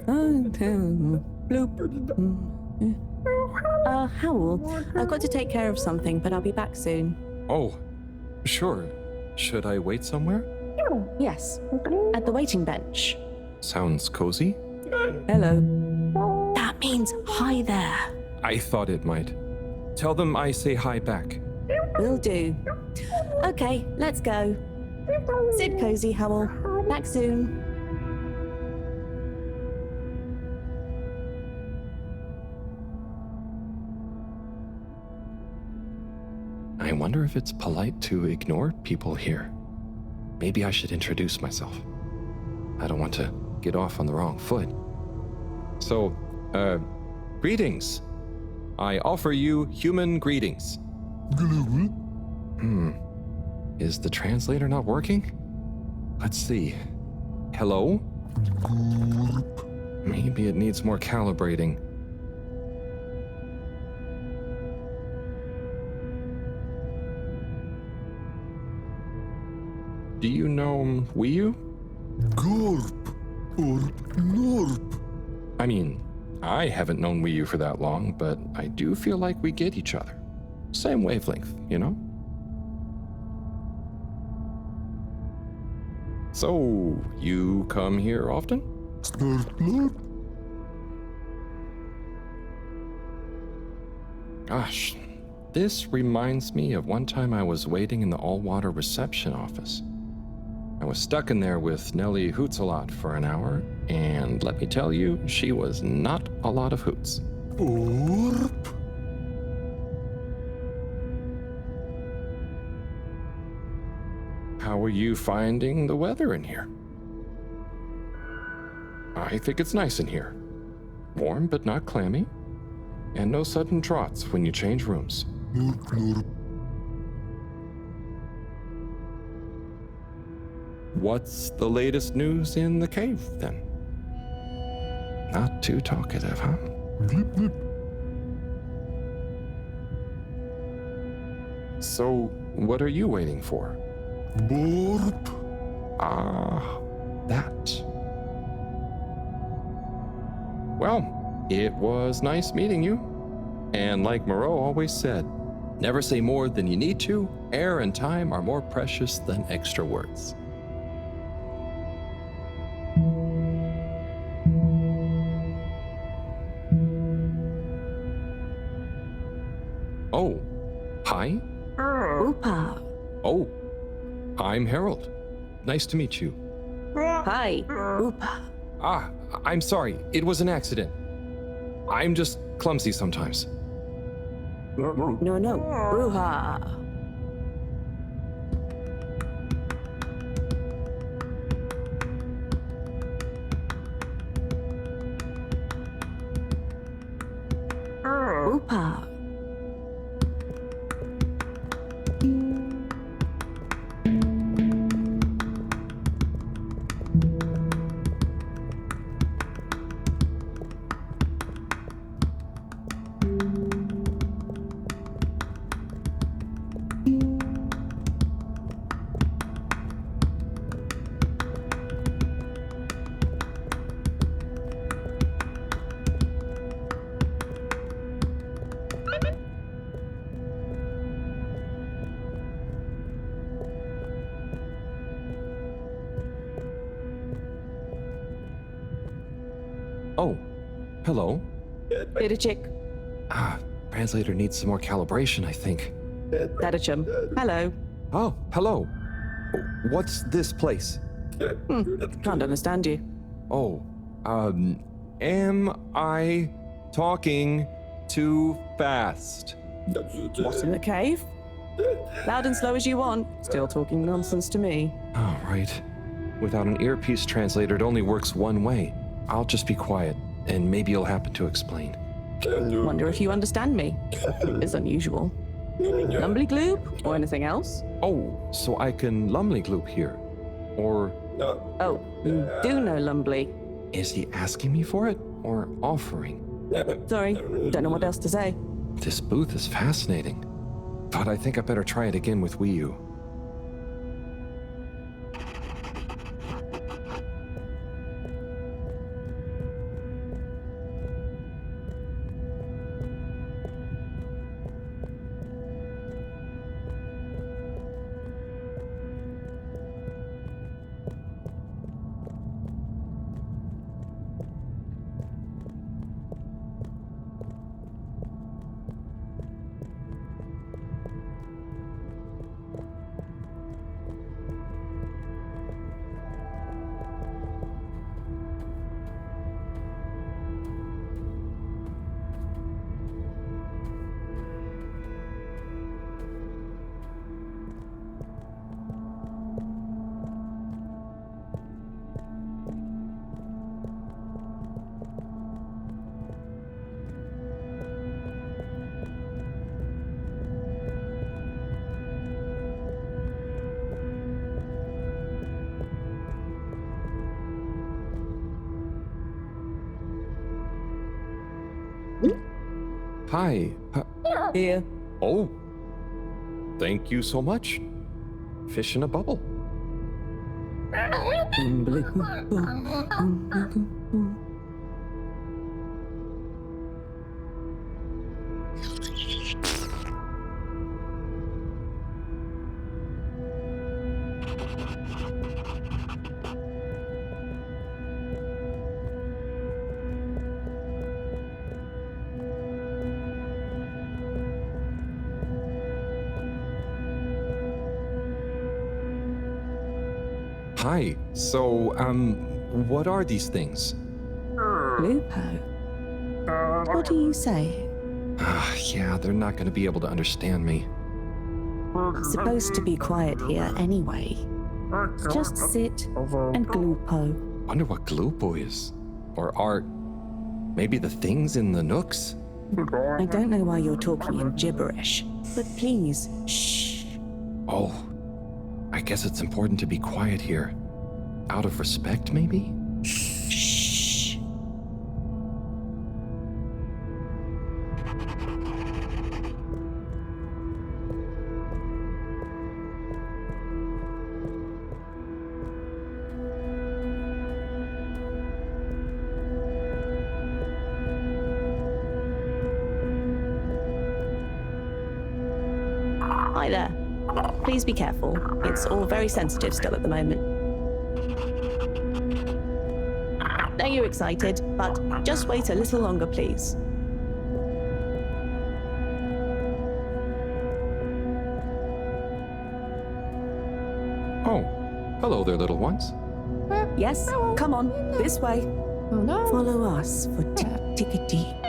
Bloop. Howell, I've got to take care of something, but I'll be back soon. Oh, sure. Should I wait somewhere? Yes, at the waiting bench. Sounds cozy. Hello. That means hi there. I thought it might. Tell them I say hi back. Will do. Okay, let's go. Sit cozy, Howell. Back soon. I wonder if it's polite to ignore people here. Maybe I should introduce myself. I don't want to get off on the wrong foot. So, greetings. I offer you human greetings. Is the translator not working? Let's see. Hello? Maybe it needs more calibrating. Do you know Wiyu? Gorp or Norp. I mean, I haven't known Wiyu for that long, but I do feel like we get each other. Same wavelength, you know? So, you come here often? Snort. Gosh, this reminds me of one time I was waiting in the all-water reception office. I was stuck in there with Nellie Hoots-a-lot for an hour, and let me tell you, she was not a lot of hoots. Orp. How are you finding the weather in here? I think it's nice in here. Warm but not clammy, and no sudden draughts when you change rooms. Norp. What's the latest news in the cave, then? Not too talkative, huh? Blip, blip. So, what are you waiting for? Borp. Ah, that. Well, it was nice meeting you. And like Moreau always said, never say more than you need to. Air and time are more precious than extra words. Oh, hi. Oopa. Oh, I'm Harold. Nice to meet you. Hi. Oopa. Ah, I'm sorry. It was an accident. I'm just clumsy sometimes. No. Bruha. Oopa. Oh, hello. Chick. Ah, translator needs some more calibration, I think. Dadachum. Hello. Oh, hello. What's this place? Can't understand you. Oh, am I talking too fast? What's in the cave? Loud and slow as you want. Still talking nonsense to me. Oh, right. Without an earpiece translator, it only works one way. I'll just be quiet, and maybe you'll happen to explain. Wonder if you understand me. It's unusual. Lumbly gloop or anything else? Oh, so I can lumley gloop here. Or Oh, you do know Lumbly. is he asking me for it or offering? Sorry, don't know what else to say. This booth is fascinating, but I think I better try it again with Wiyu. Hi. Here. Oh, thank you so much. Fish in a bubble. Hi. So, what are these things? Lupo. What do you say? Yeah, they're not going to be able to understand me. Supposed to be quiet here anyway. Just sit and glupo. Wonder what Glupo is. Or art. Maybe the things in the nooks? I don't know why you're talking in gibberish, but please, shh. Oh, I guess it's important to be quiet here. Out of respect, maybe? Shh. Hi there. Please be careful. It's all very sensitive still at the moment. Know you're excited, but just wait a little longer, please. Oh, hello there, little ones. Yes, come on, this way. Follow us for tickety.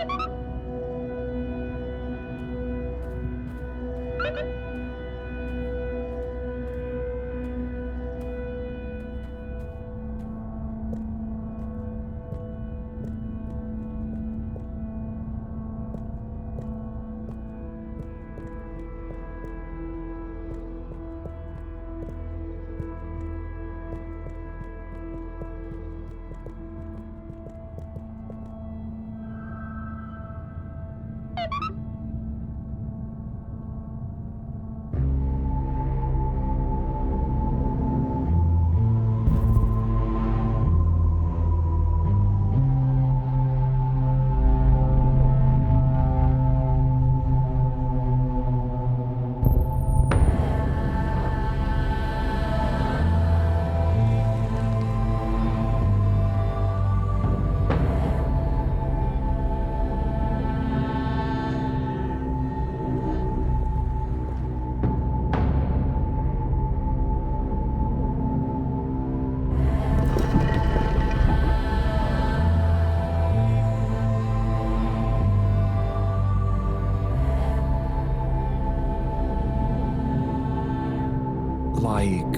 Like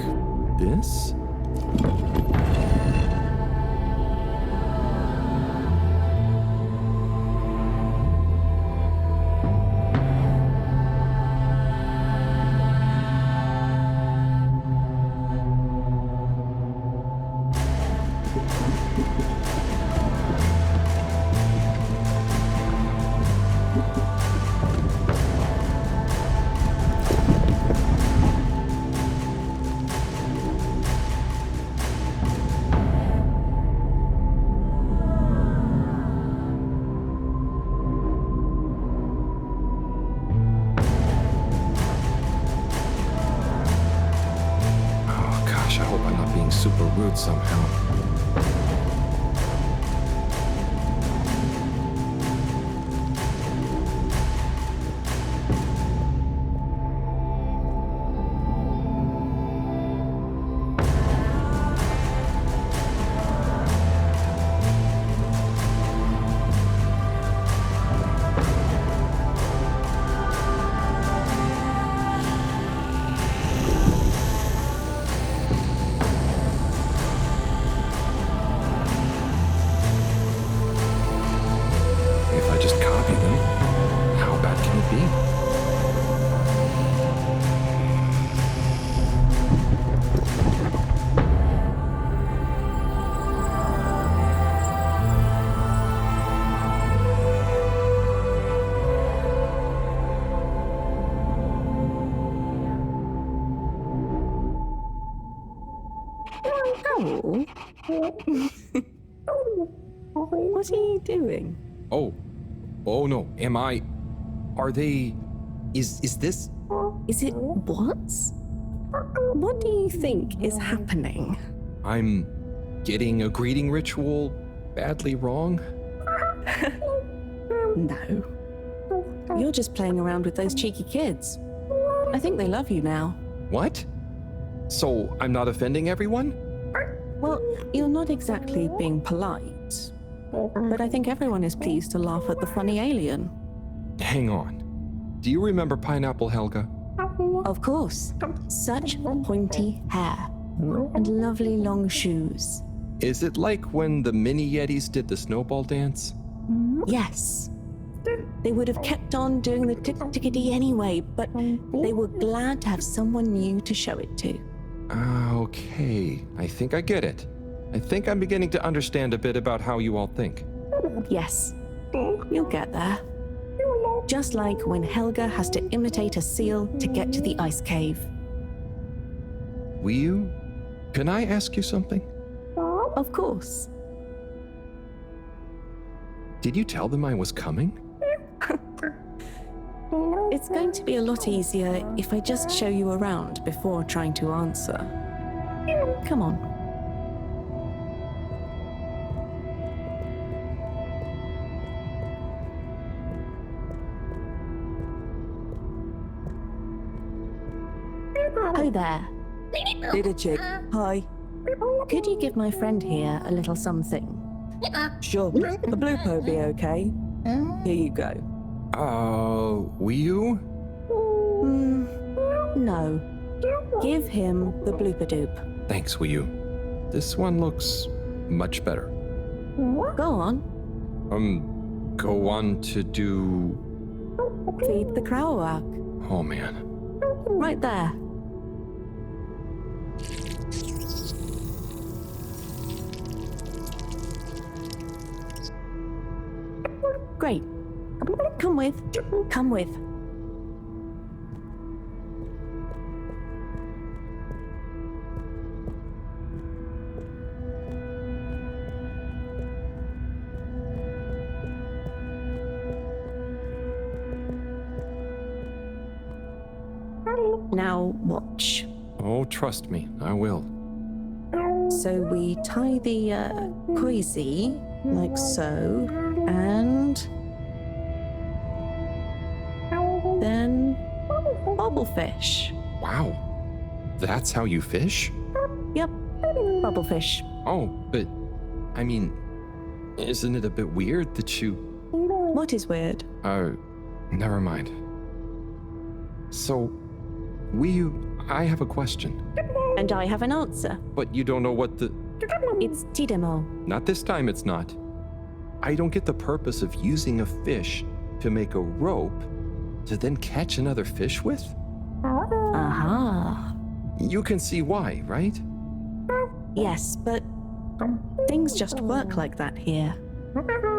this? Oh gosh, I hope I'm not being super rude somehow. If I just copy them, how bad can it be? Howl? What are you doing? Oh. Oh no. Are they. Is this. Is it what? What do you think is happening? I'm getting a greeting ritual badly wrong? No. You're just playing around with those cheeky kids. I think they love you now. What? So I'm not offending everyone? Well, you're not exactly being polite, but I think everyone is pleased to laugh at the funny alien. Hang on. Do you remember Pineapple Helga? Of course. Such pointy hair and lovely long shoes. Is it like when the mini Yetis did the snowball dance? Yes. They would have kept on doing the tick-tickety anyway, but they were glad to have someone new to show it to. Okay. I think I get it. I think I'm beginning to understand a bit about how you all think. Yes, you'll get there. Just like when Helga has to imitate a seal to get to the ice cave. Will, can I ask you something? Of course. Did you tell them I was coming? It's going to be a lot easier if I just show you around before trying to answer. Come on. Hi there. Little chick. Hi. Could you give my friend here a little something? Sure. A blooper will be okay. Here you go. Will? No. Give him the blooper doop. Thanks, Will. This one looks much better. Go on. Go on to do. Feed the crowak. Oh man. Right there. Great. Come with. Come with. Now watch. Oh, trust me, I will. So we tie the coisy like so, and then bobblefish. Wow. That's how you fish? Yep, bobblefish. Oh, but I mean, isn't it a bit weird that you. What is weird? Never mind. So, I have a question. And I have an answer. But you don't know what the. It's Tidemo. Not this time, it's not. I don't get the purpose of using a fish to make a rope to then catch another fish with? Aha. You can see why, right? Yes, but things just work like that here.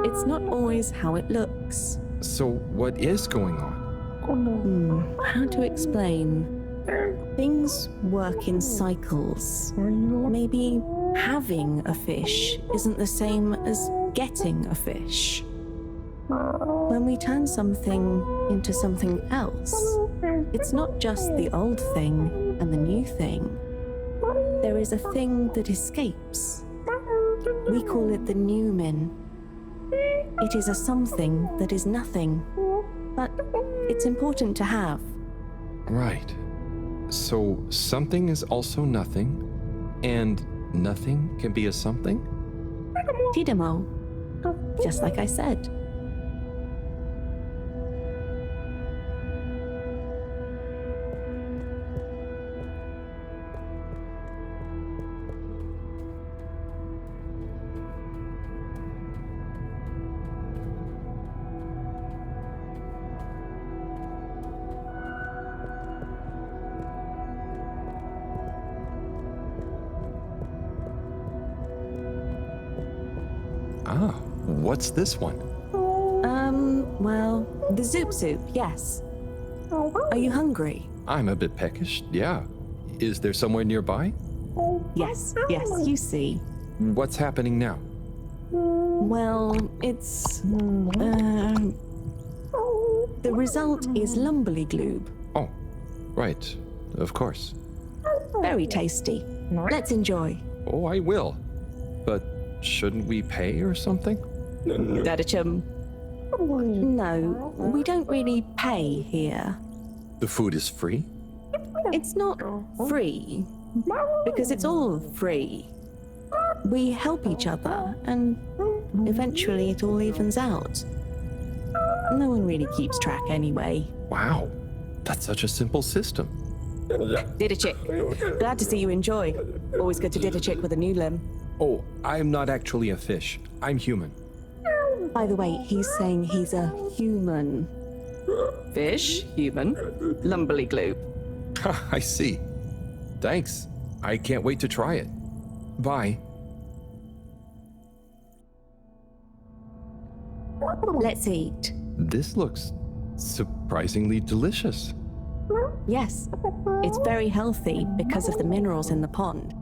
It's not always how it looks. So, what is going on? How to explain? Things work in cycles. Maybe having a fish isn't the same as getting a fish. When we turn something into something else, it's not just the old thing and the new thing. There is a thing that escapes. We call it the Newman. It is a something that is nothing, but it's important to have. Right. So, something is also nothing, and nothing can be a something? Tidemo. Just like I said. Ah, what's this one? Well, the Zoop Soup, yes. Are you hungry? I'm a bit peckish, yeah. Is there somewhere nearby? Yes, you see. What's happening now? Well, it's. The result is lumberly-gloob. Oh, right. Of course. Very tasty. Let's enjoy. Oh, I will. But shouldn't we pay or something? Dadachum. No, we don't really pay here. The food is free? It's not free, because it's all free. We help each other, and eventually it all evens out. No one really keeps track anyway. Wow. That's such a simple system. Didachik, glad to see you enjoy. Always good to Didachik with a new limb. Oh, I'm not actually a fish. I'm human. By the way, he's saying he's a human. Fish, human, lumberly-gloob. I see. Thanks. I can't wait to try it. Bye. Let's eat. This looks surprisingly delicious. Yes, it's very healthy because of the minerals in the pond.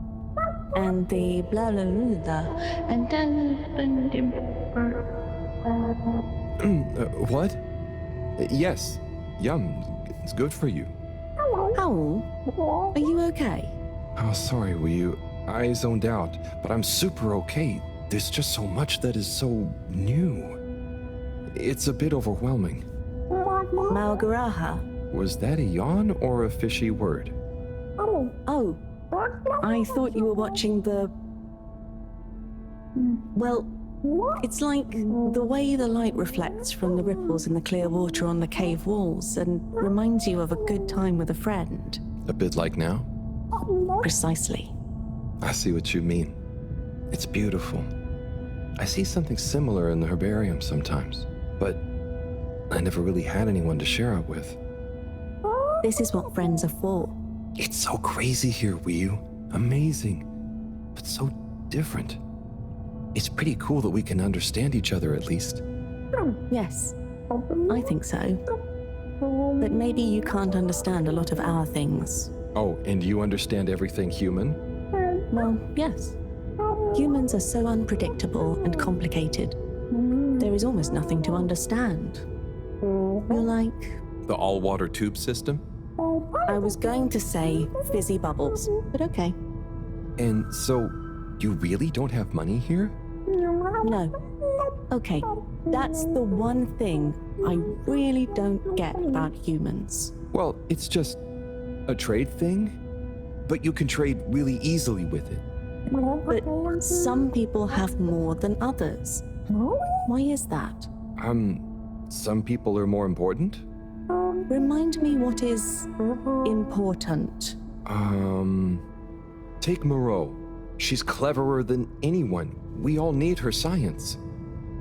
And the blah blah blah blah. And then. What? Yes. Yum. It's good for you. Owl, are you okay? Oh, sorry, Wii. I zoned out, but I'm super okay. There's just so much that is so new. It's a bit overwhelming. Malgaraha. Was that a yawn or a fishy word? Oh, I thought you were watching the. Well, it's like the way the light reflects from the ripples in the clear water on the cave walls and reminds you of a good time with a friend. A bit like now? Precisely. I see what you mean. It's beautiful. I see something similar in the herbarium sometimes, but I never really had anyone to share it with. This is what friends are for. It's so crazy here, Wii. Amazing, but so different. It's pretty cool that we can understand each other at least. Yes, I think so. But maybe you can't understand a lot of our things. Oh, and you understand everything human? Well, yes. Humans are so unpredictable and complicated. There is almost nothing to understand. You're like... The all-water tube system? I was going to say fizzy bubbles, but okay. And so, you really don't have money here? No. Okay, that's the one thing I really don't get about humans. Well, it's just a trade thing, but you can trade really easily with it. But some people have more than others. Why is that? Some people are more important? Remind me what is important. Take Moreau. She's cleverer than anyone. We all need her science.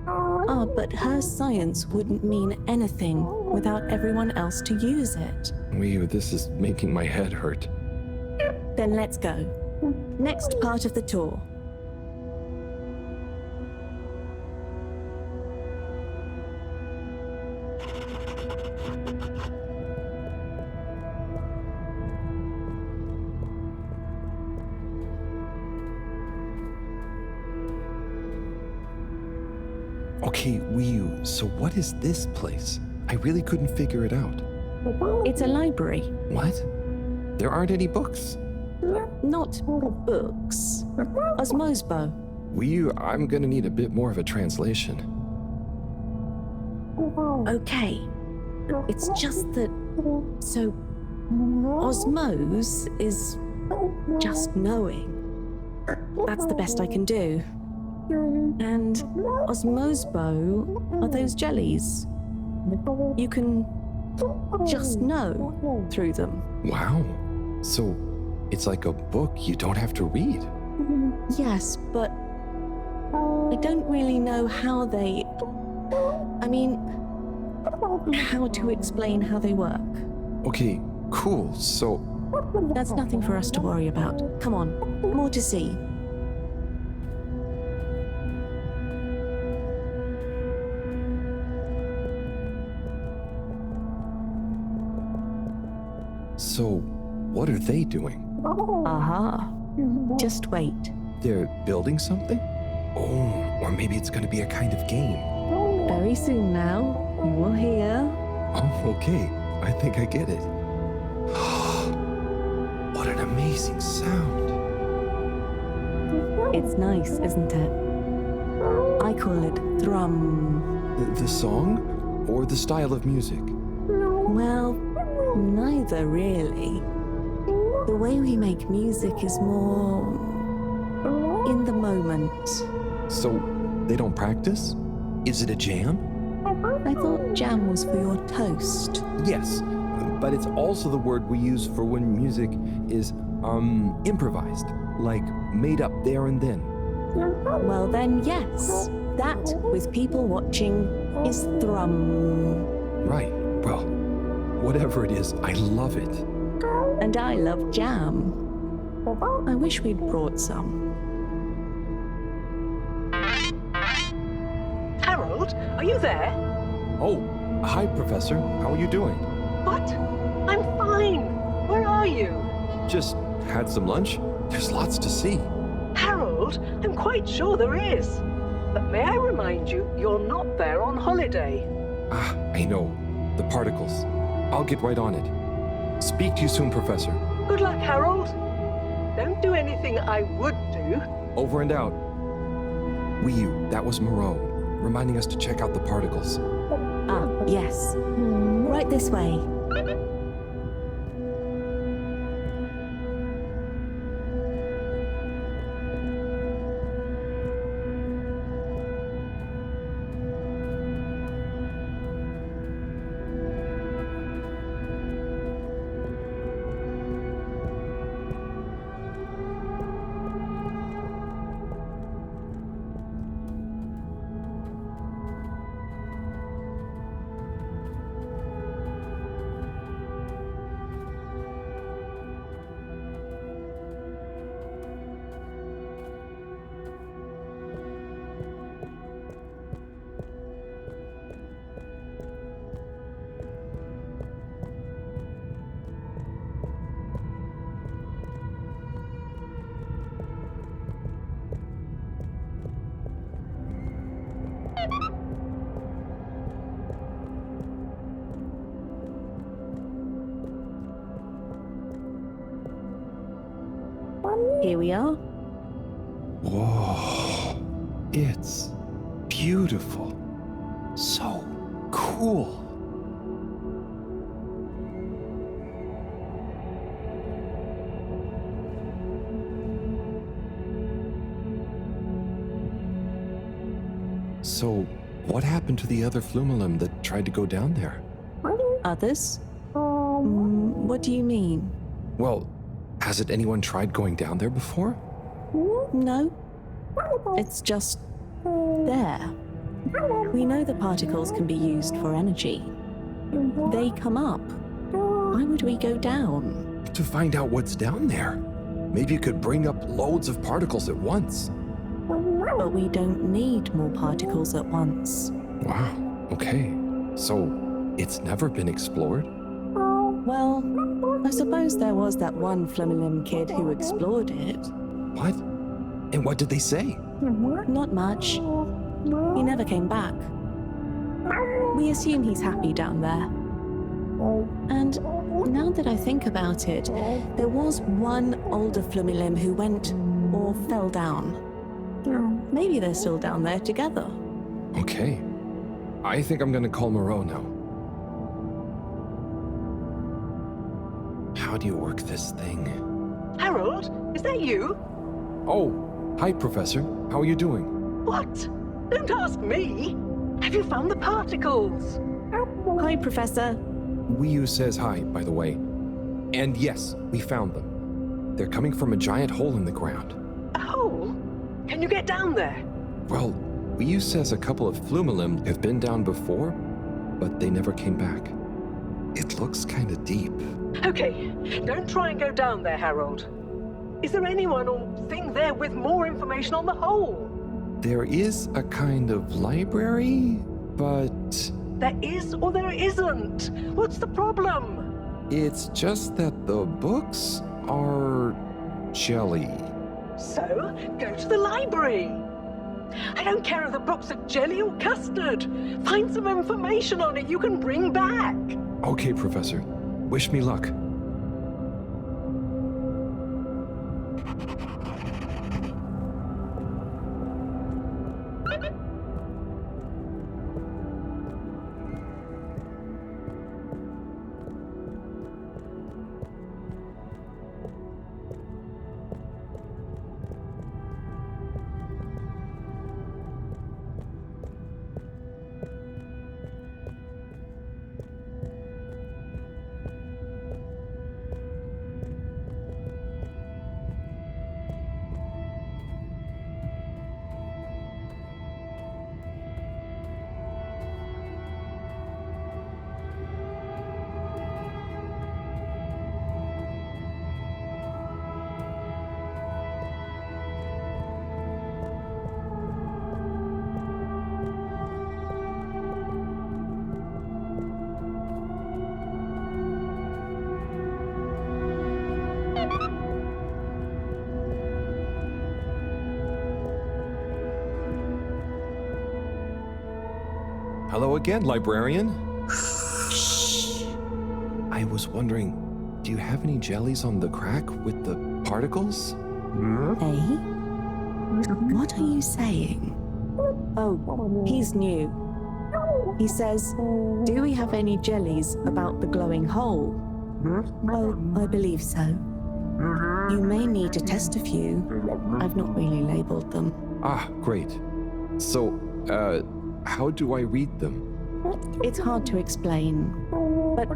Ah, but her science wouldn't mean anything without everyone else to use it. This is making my head hurt. Then let's go. Next part of the tour. Okay, Wii, so what is this place? I really couldn't figure it out. It's a library. What? There aren't any books. Not books. Osmosbo. Wii, I'm gonna need a bit more of a translation. Okay. It's just that... So... Osmose is... just knowing. That's the best I can do. And Osmosbo are those jellies. You can just know through them. Wow. So, it's like a book you don't have to read. Yes, but I don't really know how they... I mean, how to explain how they work. Okay, cool. So, That's nothing for us to worry about. Come on, more to see. what are they doing? Aha. Just wait. They're building something? Oh, or maybe it's going to be a kind of game. Very soon now, you will hear. Oh, okay. I think I get it. What an amazing sound. It's nice, isn't it? I call it thrum. The song or the style of music? Well, neither really. The way we make music is more in the moment. So they don't practice? Is it a jam? I thought jam was for your toast. Yes, but it's also the word we use for when music is improvised, like made up there and then. Well then, yes. That, with people watching, is thrum. Right. Well, whatever it is, I love it. And I love jam. I wish we'd brought some. Harold, are you there? Oh, hi, Professor. How are you doing? What? I'm fine. Where are you? Just had some lunch. There's lots to see. Harold, I'm quite sure there is. But may I remind you, you're not there on holiday. I know. The particles. I'll get right on it. Speak to you soon, Professor. Good luck, Harold. Don't do anything I would do. Over and out. Wiyu, that was Moreau, reminding us to check out the particles. Ah, yes. Right this way. Here we are. Whoa. It's beautiful. So cool. So, what happened to the other Flumelum that tried to go down there? Others? What do you mean? Well, hasn't anyone tried going down there before? No. It's just there. We know the particles can be used for energy. They come up. Why would we go down? To find out what's down there. Maybe you could bring up loads of particles at once. But we don't need more particles at once. Wow, okay. So, it's never been explored? Well, I suppose there was that one Flumelum kid who explored it. What? And what did they say? Not much. He never came back. We assume he's happy down there. And now that I think about it, there was one older Flumelum who went or fell down. Maybe they're still down there together. Okay. I think I'm gonna call Moreau now. How do you work this thing? Harold, is that you? Oh, hi, Professor. How are you doing? What? Don't ask me. Have you found the particles? Hi, Professor. Wiyu says hi, by the way. And yes, we found them. They're coming from a giant hole in the ground. A hole? Can you get down there? Well, Wiyu says a couple of Flumelum have been down before, but they never came back. It looks kind of deep. Okay, don't try and go down there, Harold. Is there anyone or thing there with more information on the hole? There is a kind of library, but There is or there isn't. What's the problem? it's just that the books are jelly. So, go to the library. I don't care if the books are jelly or custard. Find some information on it you can bring back. Okay, Professor. Wish me luck. Hello again, librarian. Shh. I was wondering, do you have any jellies on the crack with the particles? Eh? What are you saying? Oh, he's new. He says, do we have any jellies about the glowing hole? Well, I believe so. You may need to test a few. I've not really labeled them. Ah, great. So, how do I read them? It's hard to explain, but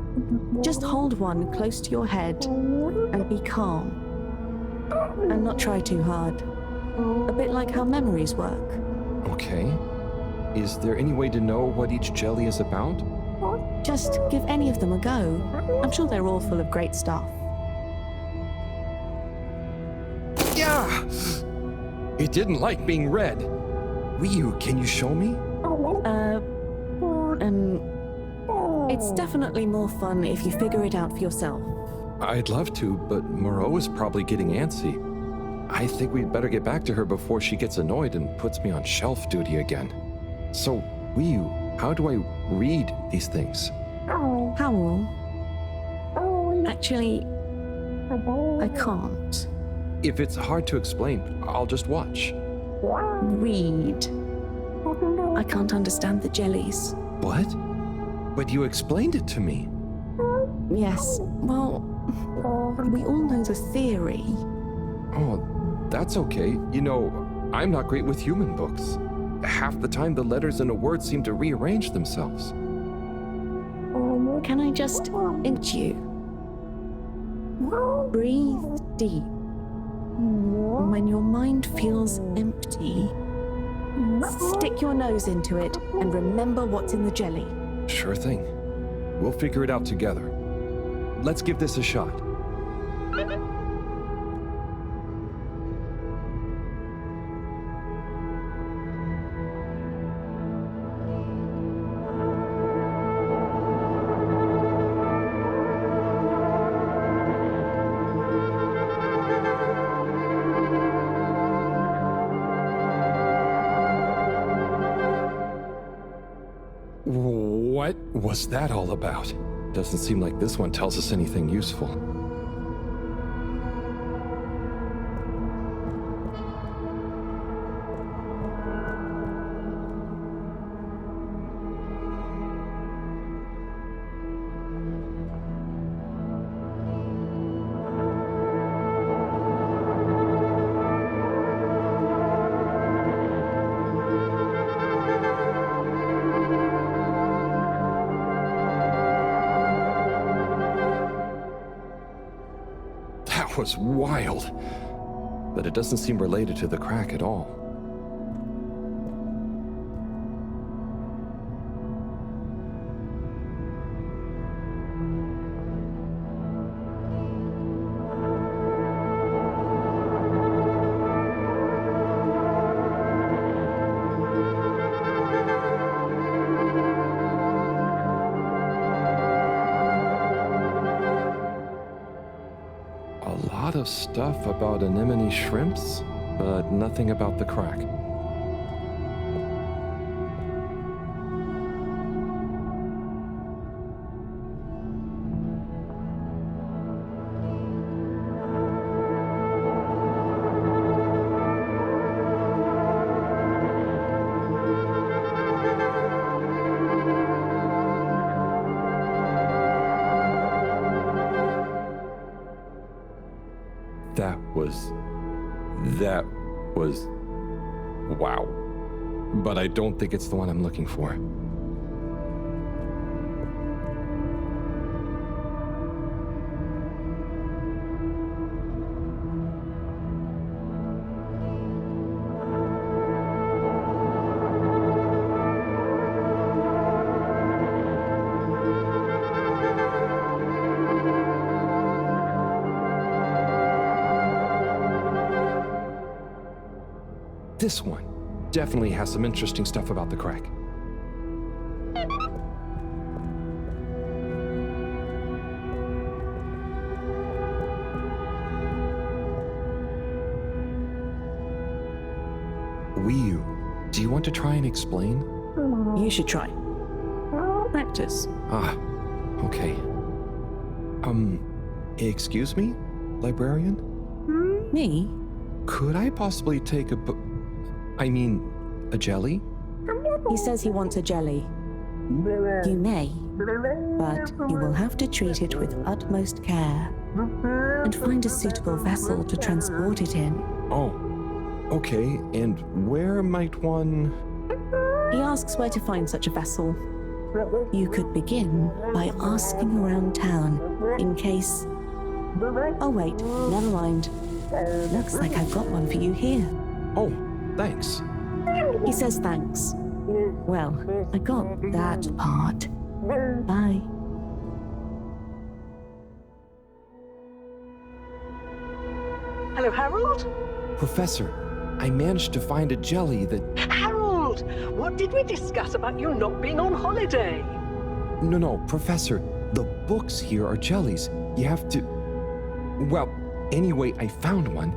just hold one close to your head and be calm. And not try too hard. A bit like how memories work. Okay. Is there any way to know what each jelly is about? Just give any of them a go. I'm sure they're all full of great stuff. Yeah! It didn't like being read. Ryu, can you show me? It's definitely more fun if you figure it out for yourself. I'd love to, but Moreau is probably getting antsy. I think we'd better get back to her before she gets annoyed and puts me on shelf duty again. So, Ryu, how do I read these things? Howell? Actually, I can't. If it's hard to explain, I'll just watch. Read. I can't understand the jellies. What? But you explained it to me. Yes, well, we all know the theory. Oh, that's okay. You know, I'm not great with human books. Half the time the letters in a word seem to rearrange themselves. Can I just inch you? Breathe deep. When your mind feels empty, stick your nose into it and remember what's in the jelly. Sure thing. We'll figure it out together. Let's give this a shot. What was that all about? Doesn't seem like this one tells us anything useful. That was wild. But it doesn't seem related to the crack at all. A lot of stuff about anemone shrimps, but nothing about the crack. That was wow. But I don't think it's the one I'm looking for. This one definitely has some interesting stuff about the crack. Wiyu, do you want to try and explain? You should try. Practice. Ah, okay. Excuse me, librarian? Me? Could I possibly take a jelly? He says he wants a jelly. You may, but you will have to treat it with utmost care and find a suitable vessel to transport it in. Oh, okay. And where might one... He asks where to find such a vessel. You could begin by asking around town in case... Oh wait, never mind. Looks like I've got one for you here. Oh, thanks. He says thanks. Well, I got that part. Bye. Hello, Harold? Professor, I managed to find a jelly that... Harold, what did we discuss about you not being on holiday? No, Professor, the books here are jellies. You have to... Well, anyway, I found one,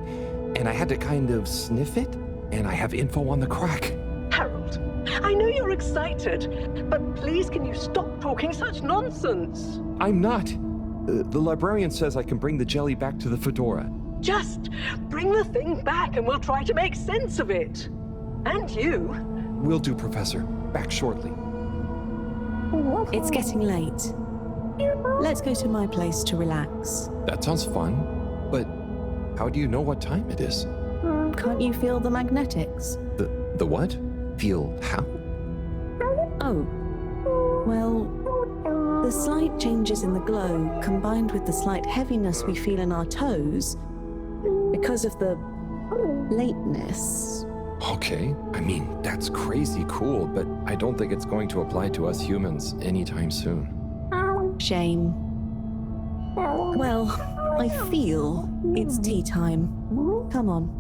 and I had to kind of sniff it, and I have info on the crack. Harold, I know you're excited, but please can you stop talking such nonsense? I'm not. The librarian says I can bring the jelly back to the fedora. Just bring the thing back and we'll try to make sense of it. And you. Will do, Professor. Back shortly. It's getting late. Let's go to my place to relax. That sounds fun, but how do you know what time it is? Can't you feel the magnetics? The what? Feel how? Oh. Well, the slight changes in the glow combined with the slight heaviness we feel in our toes because of the lateness. Okay, I mean, that's crazy cool, but I don't think it's going to apply to us humans anytime soon. Shame. Well, I feel it's tea time. Come on.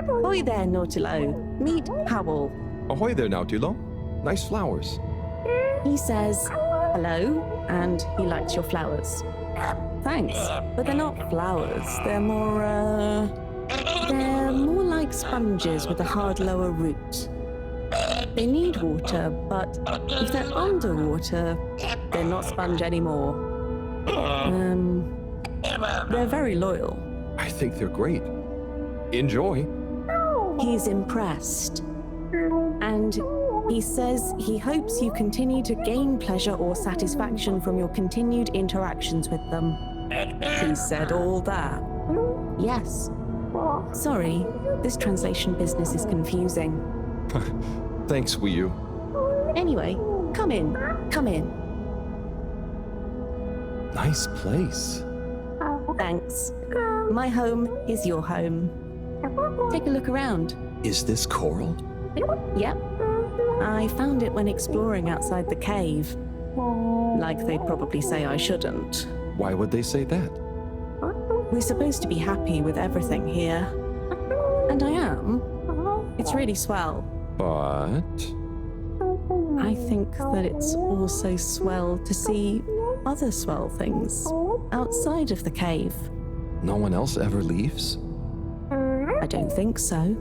Ahoy there, Nautilo. Meet Howell. Ahoy there, Nautilo. Nice flowers. He says hello, and he likes your flowers. Thanks, but they're not flowers. They're more like sponges with a hard lower root. They need water, but if they're underwater, they're not sponge anymore. They're very loyal. I think they're great. Enjoy. He's impressed. And he says he hopes you continue to gain pleasure or satisfaction from your continued interactions with them. He said all that. Yes. Sorry, this translation business is confusing. Thanks, Wiyu. Anyway, come in. Nice place. Thanks. My home is your home. Take a look around. Is this coral? Yep. I found it when exploring outside the cave. Like they'd probably say I shouldn't. Why would they say that? We're supposed to be happy with everything here. And I am. It's really swell. But I think that it's also swell to see other swell things outside of the cave. no one else ever leaves? I don't think so.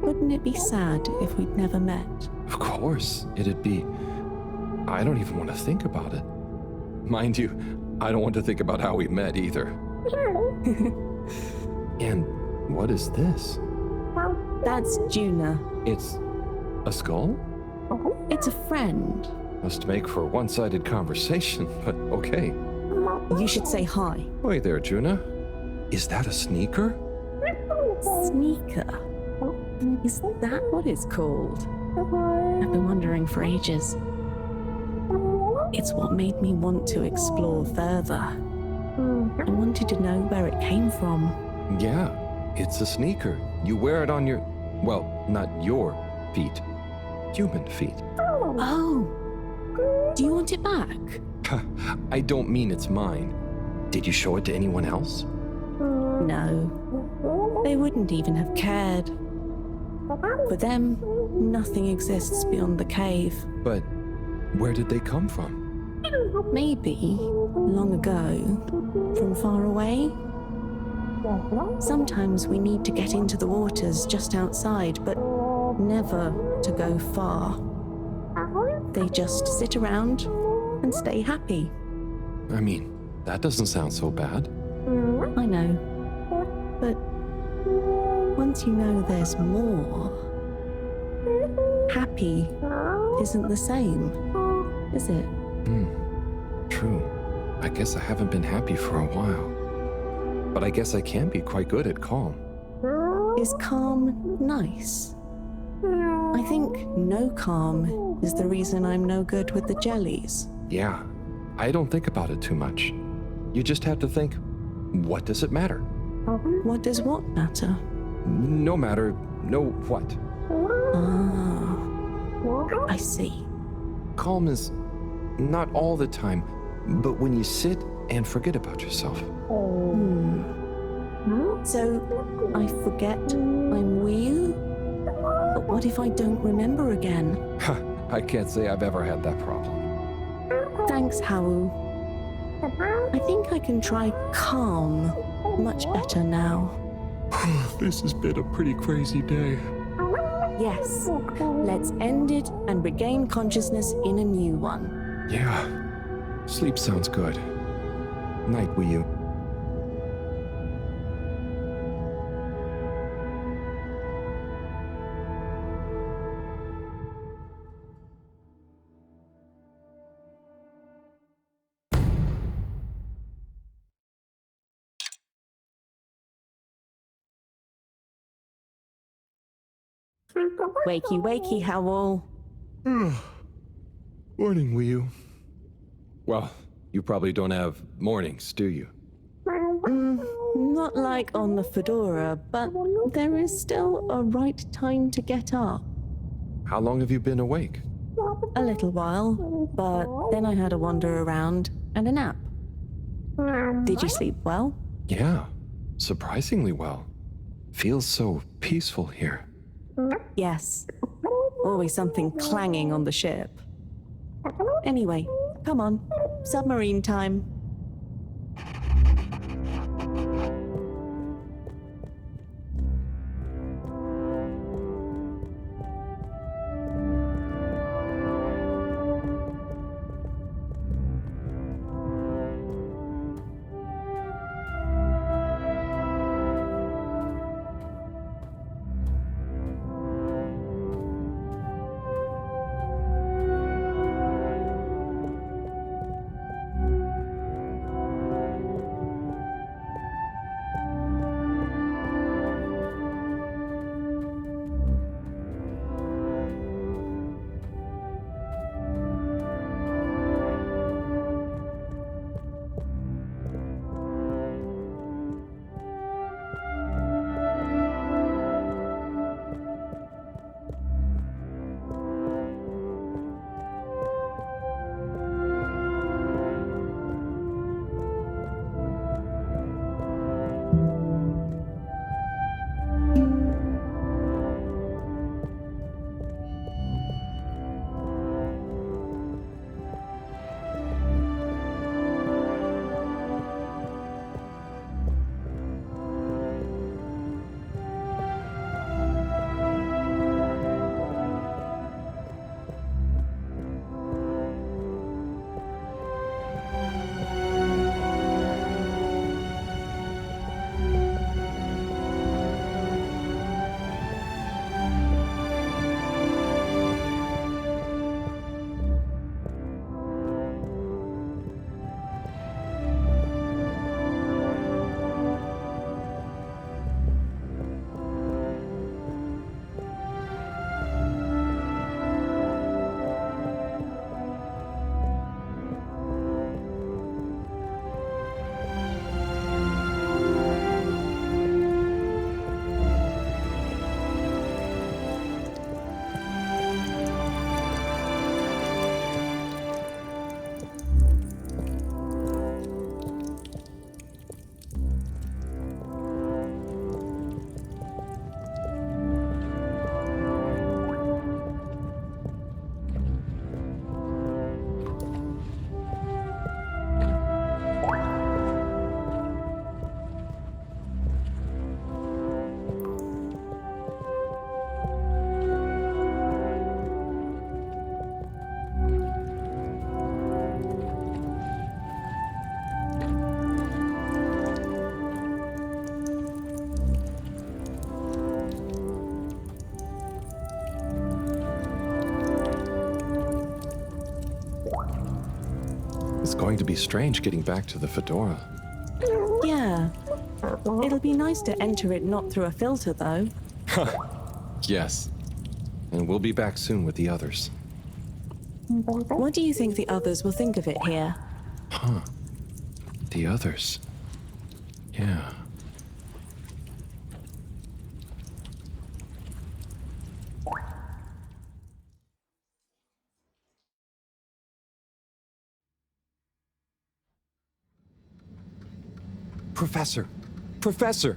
Wouldn't it be sad if we'd never met? Of course, it'd be. I don't even want to think about it. Mind you, I don't want to think about how we met either. And what is this? That's Juna. It's a skull? It's a friend. Must make for a one-sided conversation, but okay. You should say hi. Wait there, Juna. Is that a sneaker? Sneaker. Is that what it's called? I've been wondering for ages. It's what made me want to explore further. I wanted to know where it came from. Yeah, it's a sneaker. You wear it on your, well, not your feet, human feet. Oh, do you want it back? I don't mean it's mine. Did you show it to anyone else? No, they wouldn't even have cared. For them, nothing exists beyond the cave. But where did they come from? Maybe, long ago, from far away. Sometimes we need to get into the waters just outside, but never to go far. They just sit around and stay happy. I mean, that doesn't sound so bad. I know. But once you know there's more, happy isn't the same, is it? True. I guess I haven't been happy for a while. But I guess I can be quite good at calm. Is calm nice? I think no calm is the reason I'm no good with the jellies. Yeah, I don't think about it too much. You just have to think, what does it matter? What does what matter? No matter, no what. Ah, I see. Calm is not all the time, but when you sit and forget about yourself. So I forget I'm Wiyu? But what if I don't remember again? I can't say I've ever had that problem. Thanks, Hau. I think I can try calm much better now. This has been a pretty crazy day. Yes, let's end it and regain consciousness in a new one. Yeah, sleep sounds good. Night, Wiyu. Wakey, wakey, Howl. Morning, Wiyu. Well, you probably don't have mornings, do you? Not like on the Fedora, but there is still a right time to get up. How long have you been awake? A little while, but then I had a wander around and a nap. Did you sleep well? Yeah, surprisingly well. Feels so peaceful here. Yes. Always something clanging on the ship. Anyway, come on. Submarine time. It's going to be strange getting back to the Fedora. Yeah. It'll be nice to enter it not through a filter, though. Yes. And we'll be back soon with the others. What do you think the others will think of it here? Huh. The others. Yeah. Professor!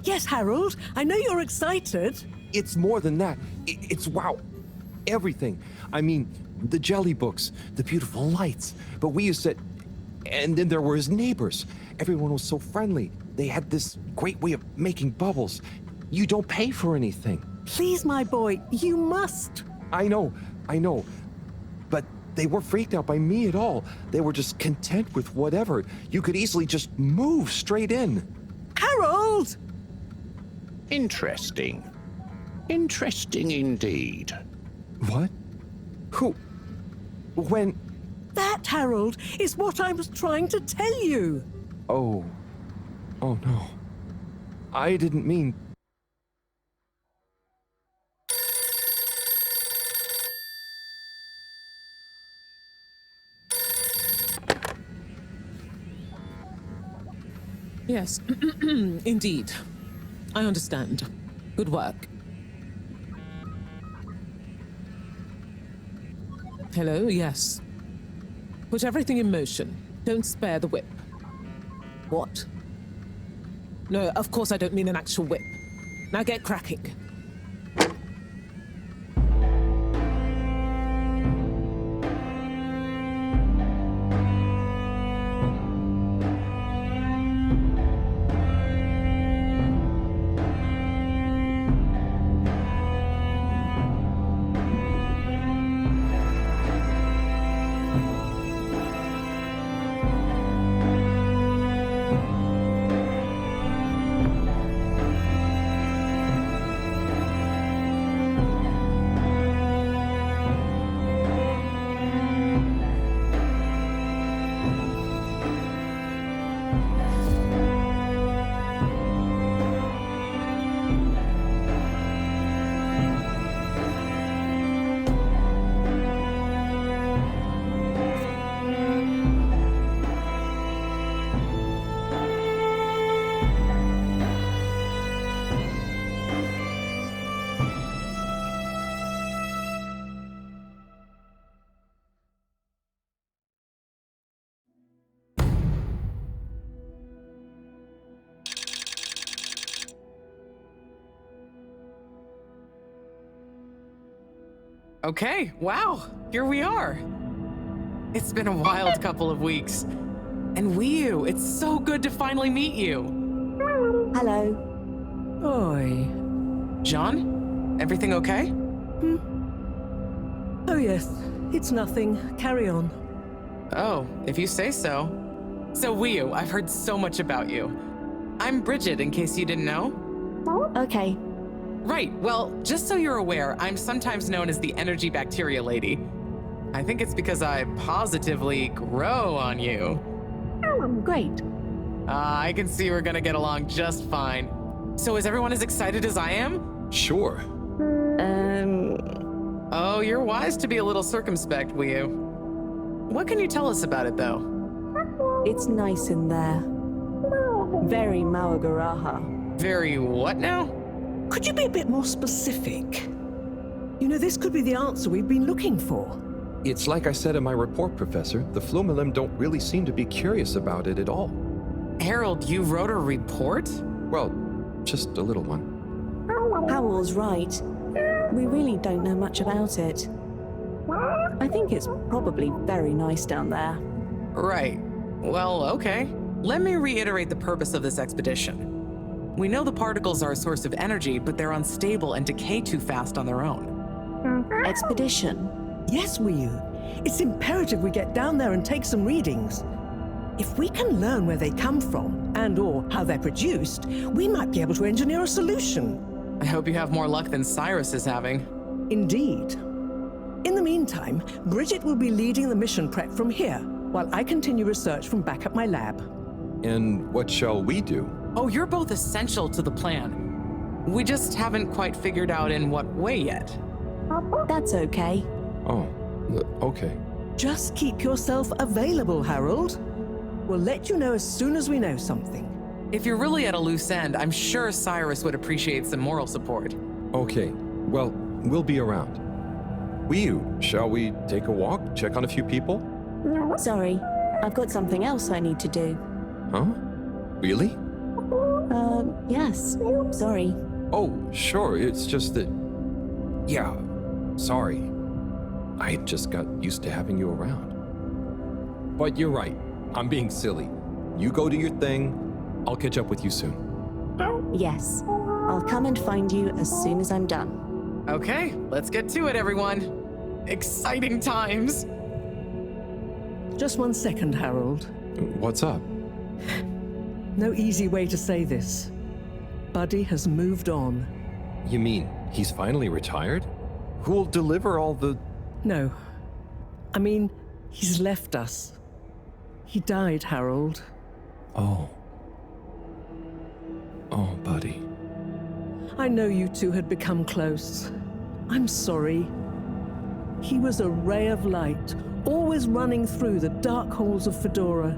Yes, Harold, I know you're excited. It's more than that. It's wow. Everything. I mean, the jelly books, the beautiful lights. But we used to... And then there were his neighbors. Everyone was so friendly. They had this great way of making bubbles. You don't pay for anything. Please, my boy, you must. I know. But they weren't freaked out by me at all. They were just content with whatever. You could easily just move straight in. Harold! Interesting. Interesting indeed. What? Who? When? That, Harold, is what I was trying to tell you. Oh no. I didn't mean... Yes, indeed. I understand. Good work. Hello, yes. Put everything in motion. Don't spare the whip. What? No, of course I don't mean an actual whip. Now get cracking. Okay, wow, here we are. It's been a wild couple of weeks. And Wiyu, it's so good to finally meet you. Hello. Oi. John, everything okay? Oh, yes. It's nothing. Carry on. Oh, if you say so. So Wiyu, I've heard so much about you. I'm Bridget, in case you didn't know. Okay. Right, well, just so you're aware, I'm sometimes known as the energy bacteria lady. I think it's because I positively grow on you. Great. I can see we're gonna get along just fine. So is everyone as excited as I am? Sure. Oh, you're wise to be a little circumspect, Wiyu. What can you tell us about it, though? It's nice in there. Very Mawagaraha. Very what now? Could you be a bit more specific? You know, this could be the answer we've been looking for. It's like I said in my report, Professor. The Flumilim don't really seem to be curious about it at all. Harold, you wrote a report? Well, just a little one. Howell's right. We really don't know much about it. I think it's probably very nice down there. Right. Well, okay. Let me reiterate the purpose of this expedition. We know the particles are a source of energy, but they're unstable and decay too fast on their own. Expedition? Yes, Wiyu. It's imperative we get down there and take some readings. If we can learn where they come from and/or how they're produced, we might be able to engineer a solution. I hope you have more luck than Cyrus is having. Indeed. In the meantime, Bridget will be leading the mission prep from here. while I continue research from back at my lab. And what shall we do? Oh, you're both essential to the plan. We just haven't quite figured out in what way yet. That's okay. Oh, okay. Just keep yourself available, Harold. We'll let you know as soon as we know something. If you're really at a loose end, I'm sure Cyrus would appreciate some moral support. Okay, well, we'll be around. Shall we take a walk, check on a few people? Sorry, I've got something else I need to do. Huh? Really? Yes. Sorry. Oh, sure, it's just that... Yeah, sorry. I just got used to having you around. But you're right, I'm being silly. You go do your thing, I'll catch up with you soon. Yes. I'll come and find you as soon as I'm done. Okay, let's get to it, everyone. Exciting times. Just 1 second, Harold. What's up? No easy way to say this. Buddy has moved on. You mean he's finally retired? Who'll deliver all the... No. I mean, he's left us. He died, Harold. Oh. Oh, buddy. I know you two had become close. I'm sorry. He was a ray of light, always running through the dark halls of Fedora.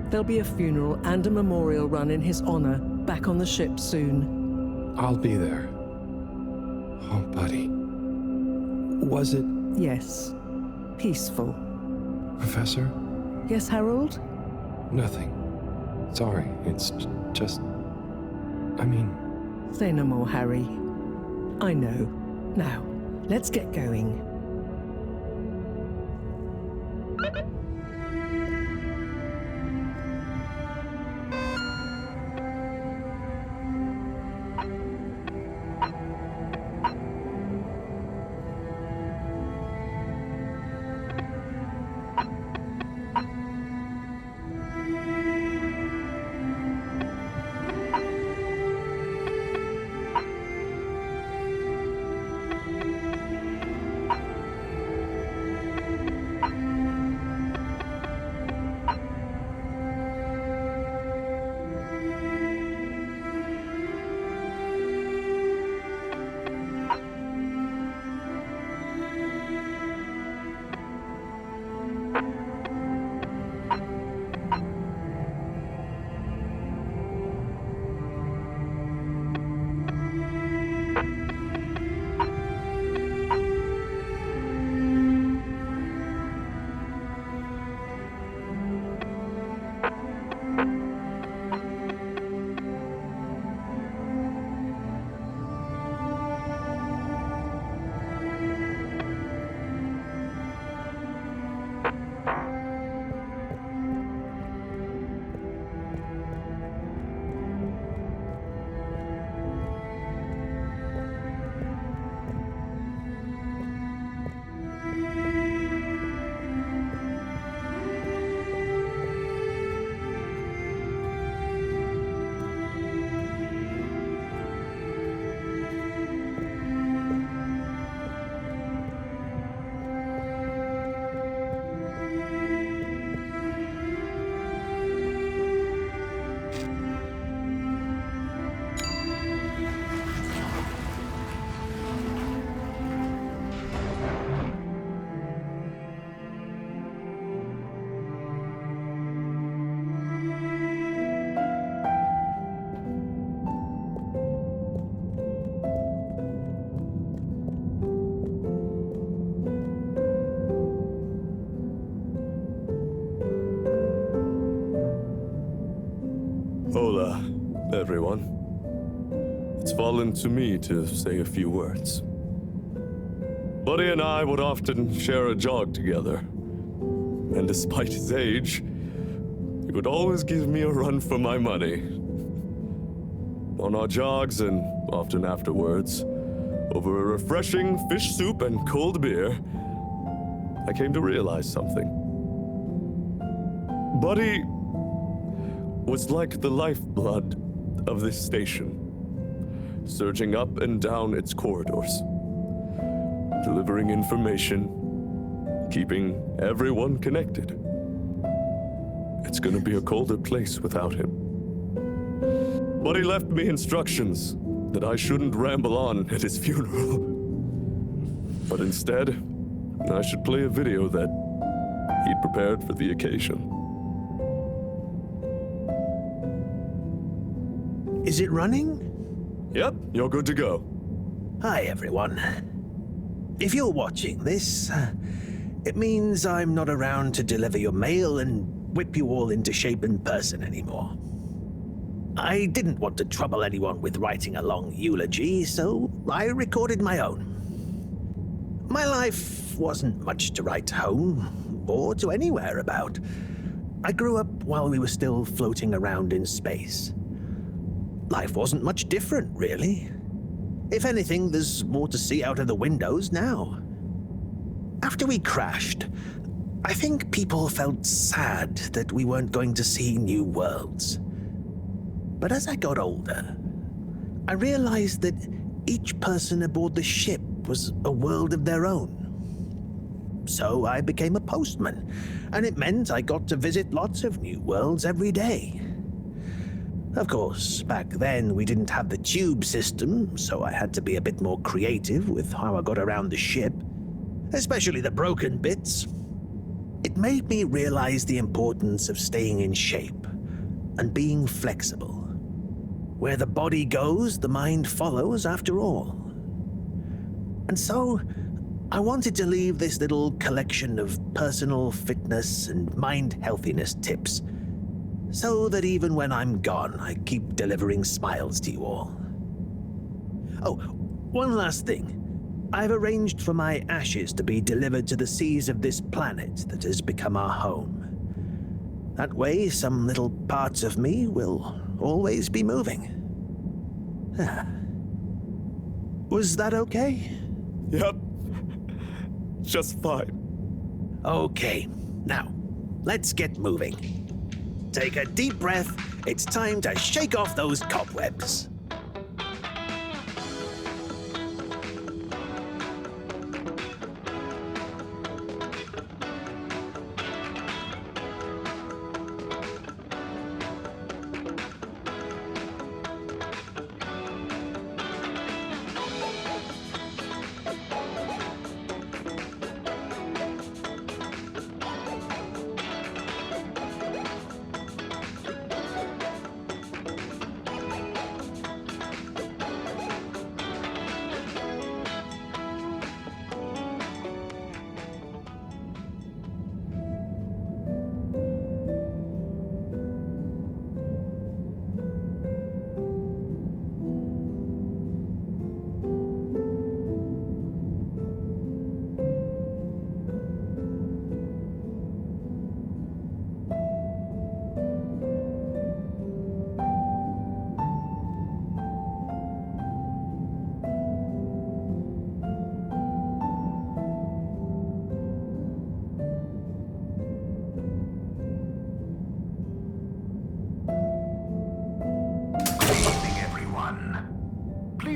There'll be a funeral and a memorial run in his honor back on the ship soon. I'll be there. Oh, buddy. Was it... Yes. Peaceful. Professor? Yes, Harold? Nothing. Sorry, it's just... I mean... Say no more, Harry. I know. Now, let's get going. Hola, everyone. It's fallen to me to say a few words. Buddy and I would often share a jog together. And despite his age, he would always give me a run for my money. On our jogs and often afterwards, over a refreshing fish soup and cold beer, I came to realize something. Buddy was like the lifeblood of this station, surging up and down its corridors, delivering information, keeping everyone connected. It's gonna be a colder place without him. But he left me instructions that I shouldn't ramble on at his funeral. But instead, I should play a video that he'd prepared for the occasion. Is it running? Yep, you're good to go. Hi, everyone. If you're watching this, it means I'm not around to deliver your mail and whip you all into shape in person anymore. I didn't want to trouble anyone with writing a long eulogy, so I recorded my own. My life wasn't much to write home, or to anywhere about. I grew up while we were still floating around in space. Life wasn't much different, really. If anything, there's more to see out of the windows now. After we crashed, I think people felt sad that we weren't going to see new worlds. But as I got older, I realized that each person aboard the ship was a world of their own. So I became a postman, and it meant I got to visit lots of new worlds every day. Of course, back then we didn't have the tube system, so I had to be a bit more creative with how I got around the ship, especially the broken bits. It made me realize the importance of staying in shape and being flexible. Where the body goes, the mind follows after all. And so, I wanted to leave this little collection of personal fitness and mind healthiness tips, so that even when I'm gone, I keep delivering smiles to you all. Oh, one last thing. I've arranged for my ashes to be delivered to the seas of this planet that has become our home. That way, some little parts of me will always be moving. Was that okay? Yep. Just fine. Okay, now, let's get moving. Take a deep breath. It's time to shake off those cobwebs.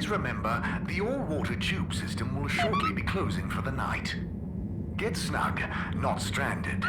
Remember, the all-water tube system will shortly be closing for the night. Get snug, not stranded.